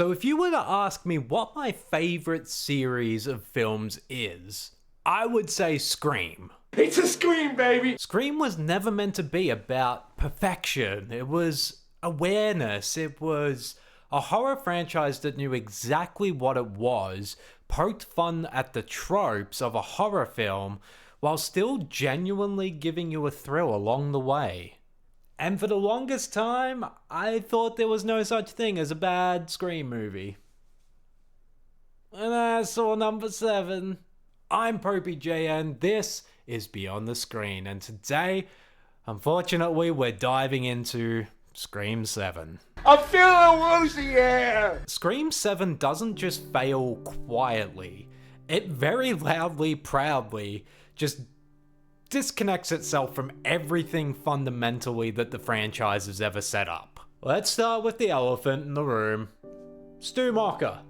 So if you were to ask me what my favorite series of films is, I would say Scream. It's a Scream, baby! Scream was never meant to be about perfection. It was awareness. It was a horror franchise that knew exactly what it was, poked fun at the tropes of a horror film, while still genuinely giving you a thrill along the way. And for the longest time, I thought there was no such thing as a bad Scream movie. And I saw number 7. I'm popeyJN, this is Beyond the Screen, and today, unfortunately, we're diving into Scream 7. I'm feeling woozy here! Scream 7 doesn't just fail quietly, it very loudly, proudly, just disconnects itself from everything fundamentally that the franchise has ever set up. Let's start with the elephant in the room. Stu Macher.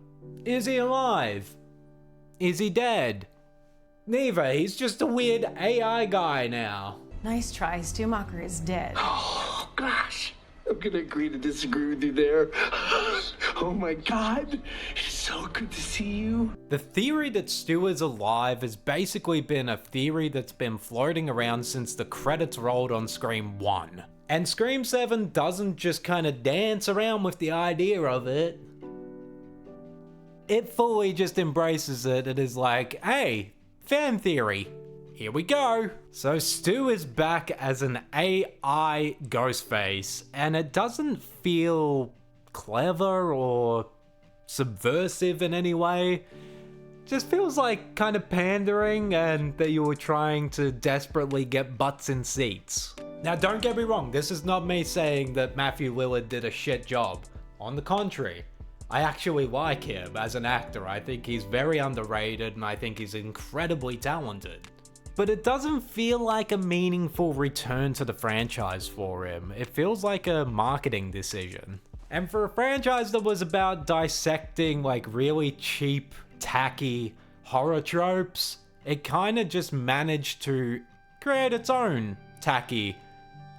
Is he alive? Is he dead? Neither, he's just a weird AI guy now. Nice try, Stu Macher is dead. Oh, gosh. I'm gonna agree to disagree with you there. Oh my god, it's so good to see you. The theory that Stu is alive has basically been a theory that's been floating around since the credits rolled on Scream 1. And Scream 7 doesn't just kind of dance around with the idea of it. It fully just embraces it and is like, hey, fan theory. Here we go. So Stu is back as an AI Ghostface, and it doesn't feel clever or subversive in any way. Just feels like kind of pandering and that you were trying to desperately get butts in seats. Now don't get me wrong, this is not me saying that Matthew Lillard did a shit job. On the contrary, I actually like him as an actor. I think he's very underrated and I think he's incredibly talented. But it doesn't feel like a meaningful return to the franchise for him. It feels like a marketing decision. And for a franchise that was about dissecting like really cheap, tacky horror tropes, it kind of just managed to create its own tacky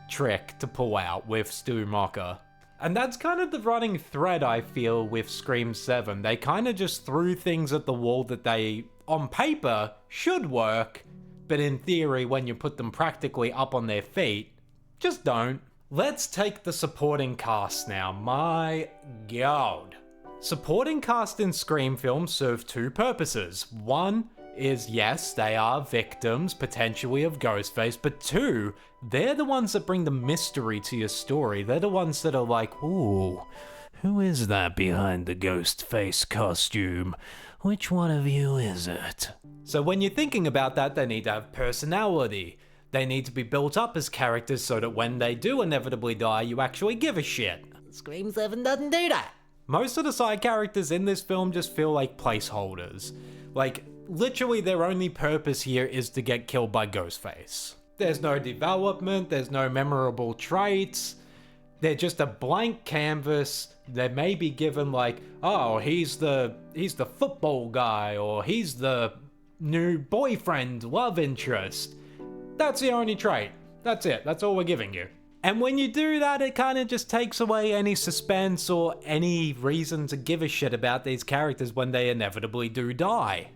trick to pull out with Stu Macher. And that's kind of the running thread I feel with Scream 7. They kind of just threw things at the wall that they, on paper, should work, but in theory, when you put them practically up on their feet, just don't. Let's take the supporting cast now. My god. Supporting cast in Scream films serve two purposes. One is, yes, they are victims, potentially of Ghostface, but two, they're the ones that bring the mystery to your story. They're the ones that are like, ooh, who is that behind the Ghostface costume? Which one of you is it? So when you're thinking about that, they need to have personality. They need to be built up as characters so that when they do inevitably die, you actually give a shit. Scream 7 doesn't do that. Most of the side characters in this film just feel like placeholders. Like, literally their only purpose here is to get killed by Ghostface. There's no development, there's no memorable traits. They're just a blank canvas. They may be given like, oh, he's the football guy, or he's the new boyfriend, love interest. That's the only trait. That's it. That's all we're giving you. And when you do that, it kind of just takes away any suspense or any reason to give a shit about these characters when they inevitably do die.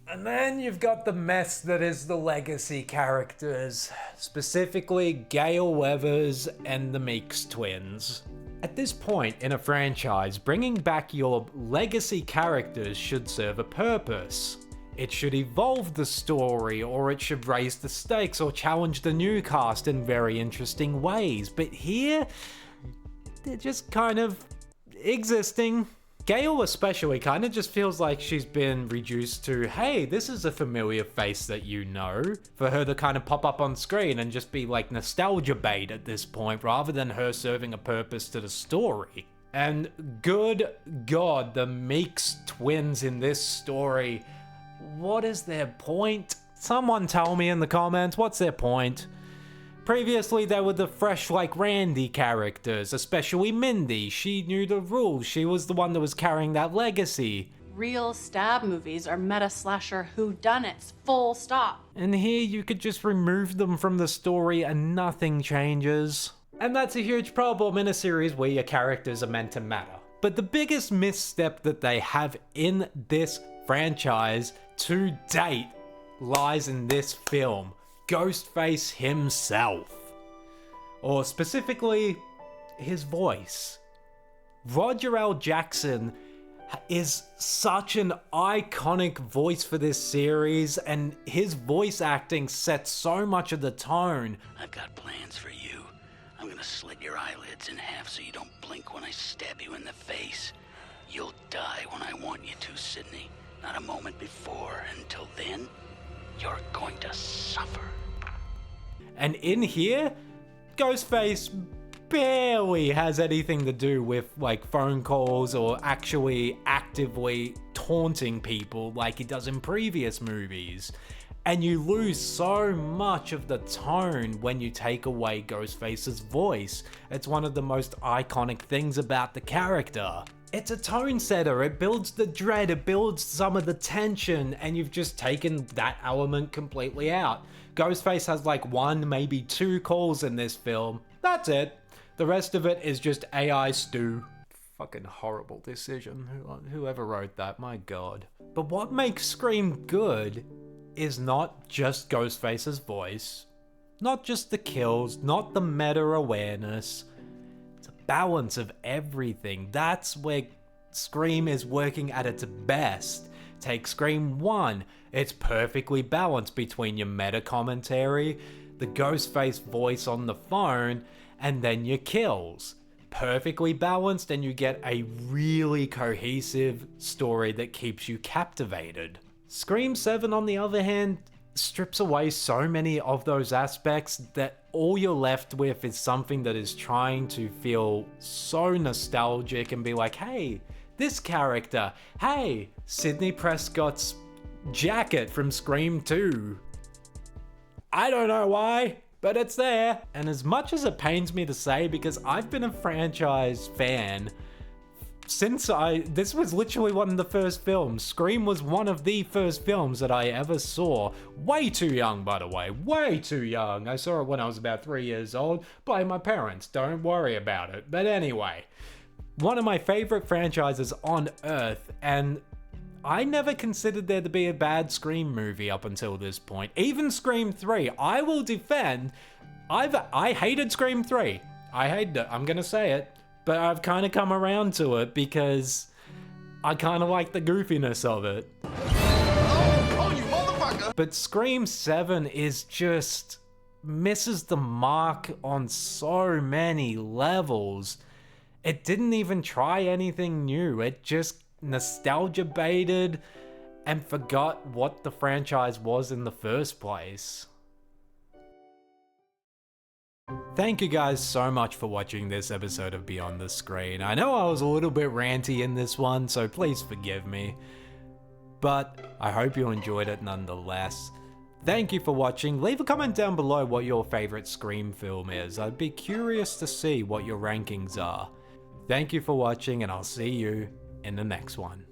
And then you've got the mess that is the legacy characters, specifically Gale Weathers and the Meeks twins. At this point in a franchise, bringing back your legacy characters should serve a purpose. It should evolve the story, or it should raise the stakes or challenge the new cast in very interesting ways. But here, they're just kind of existing. Gale especially kind of just feels like she's been reduced to, hey, this is a familiar face that you know, for her to kind of pop up on screen and just be like nostalgia bait at this point, rather than her serving a purpose to the story. And good God, the Meeks twins in this story, what is their point? Someone tell me in the comments, what's their point? Previously, they were the fresh like Randy characters, especially Mindy. She knew the rules. She was the one that was carrying that legacy. Real stab movies are meta-slasher whodunits, full stop. And here you could just remove them from the story and nothing changes. And that's a huge problem in a series where your characters are meant to matter. But the biggest misstep that they have in this franchise to date lies in this film, Ghostface himself. Or specifically, his voice. Roger L. Jackson is such an iconic voice for this series, and his voice acting sets so much of the tone. I've got plans for you. I'm gonna slit your eyelids in half so you don't blink when I stab you in the face. You'll die when I want you to, Sidney. Not a moment before. Until then, you're going to suffer. And in here, Ghostface barely has anything to do with like phone calls or actually actively taunting people like he does in previous movies. And you lose so much of the tone when you take away Ghostface's voice. It's one of the most iconic things about the character. It's a tone setter, it builds the dread, it builds some of the tension, and you've just taken that element completely out. Ghostface has like 1, maybe 2 calls in this film. That's it. The rest of it is just AI stew. Fucking horrible decision. Whoever wrote that, my god. But what makes Scream good is not just Ghostface's voice, not just the kills, not the meta awareness. It's a balance of everything. That's where Scream is working at its best. Take Scream 1, it's perfectly balanced between your meta commentary, the Ghostface voice on the phone, and then your kills. Perfectly balanced, and you get a really cohesive story that keeps you captivated. Scream 7, on the other hand, strips away so many of those aspects that all you're left with is something that is trying to feel so nostalgic and be like, hey, this character, hey, Sidney Prescott's jacket from Scream 2. I don't know why, but it's there. And as much as it pains me to say, because I've been a franchise fan since this was literally one of the first films. Scream was one of the first films that I ever saw. Way too young, by the way, way too young. I saw it when I was about 3 years old by my parents, don't worry about it. But anyway, one of my favorite franchises on earth, and I never considered there to be a bad Scream movie up until this point. Even Scream 3, I will defend. I hated Scream 3. I hated it, I'm gonna say it. But I've kind of come around to it because I kind of like the goofiness of it. Oh, you motherfucker! But Scream 7 is just misses the mark on so many levels. It didn't even try anything new. It just nostalgia baited and forgot what the franchise was in the first place. Thank you guys so much for watching this episode of Beyond the Screen. I know I was a little bit ranty in this one, so please forgive me. But I hope you enjoyed it nonetheless. Thank you for watching. Leave a comment down below what your favorite Scream film is. I'd be curious to see what your rankings are. Thank you for watching, and I'll see you in the next one.